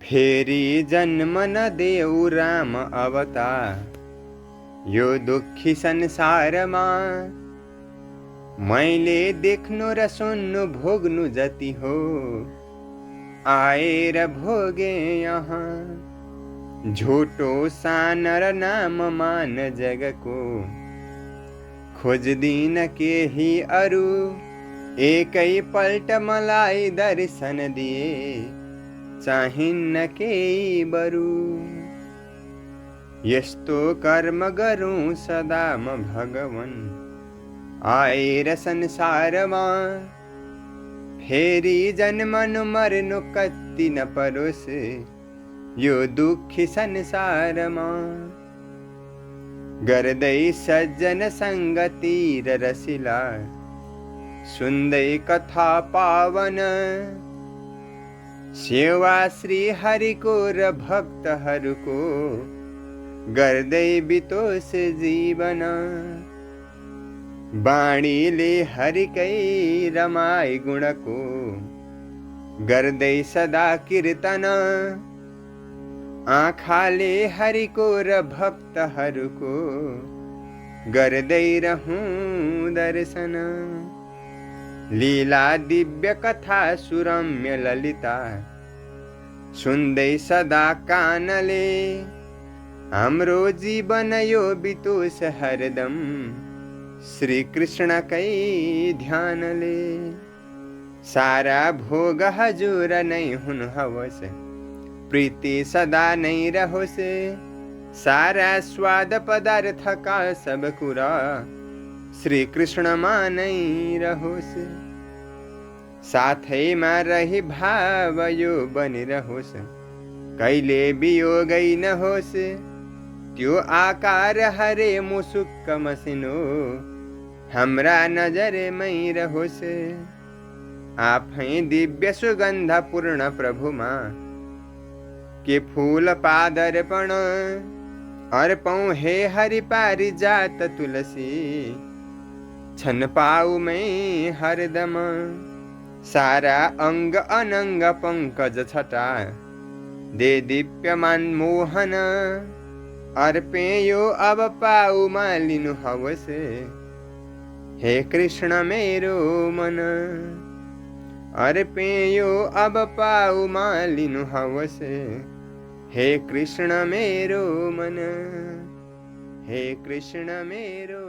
फेरि जन्म नदेऊ राम अवतार, यो दुखी संसारमा। मैले देख्नु र सुन्नु भोग्नु जति हो, आएर भोगे यहाँ। झुटो सान र नाम मान जगको, खोज्दिन केही अरू। एकै पल्ट मलाई दर्शन दिए, चाहिन्न केही बरु। यस्तो कर्म गरौँ सदा म भगवन, आएर संसारमा। फेरि जन्मनु मर्नु कति न परोस्, यो दुखी संसारमा। गर्दै सज्जन संगति र रसिला, सुन्दै कथा पावन। सेवा श्री हरिको र भक्तहरूको, गर्दै बितोस् जीवन। बाणीले हरिकै रमाई गुणको, गर्दै सदा कीर्तन। आँखाले हरिको र भक्तहरूको, गर्दै रहूं दर्शन। लीला दिव्य कथा सुरम्य ललिता, सुन्दै सदा कानले। हाम्रो जीवन यो बितोस् हरदम, श्री कृष्णकै ध्यानले। सारा भोग हजुर नै हुन हवस्, प्रीति सदा नै रहोस्। सारा स्वाद पदार्थका सब कुरा, श्री कृष्णमा नै रहोस्। साथैमा रही भाव यो बनिरहोस्, कहिले वियोगै नहोस्। त्यो आकार हरे मुसुक्क मसिनो, हाम्रा नजरमै रहोस्। आफै दिव्य सुगन्ध पूर्ण प्रभुमा, के फूल पादर्पण। अर्पौं हे हरि पारिजात तुलसी, छन पाऊ मैं हरदम। सारा अंग अनंग पंकज छटा, दे दीप्यमान मोहन। अर्पे यो अब पाऊ मालिनु हवस, हे कृष्ण मेरो मन। अर्पे यो अब पाऊ मालिनु हवस, हे कृष्ण मेरो मन। हे कृष्ण मेरो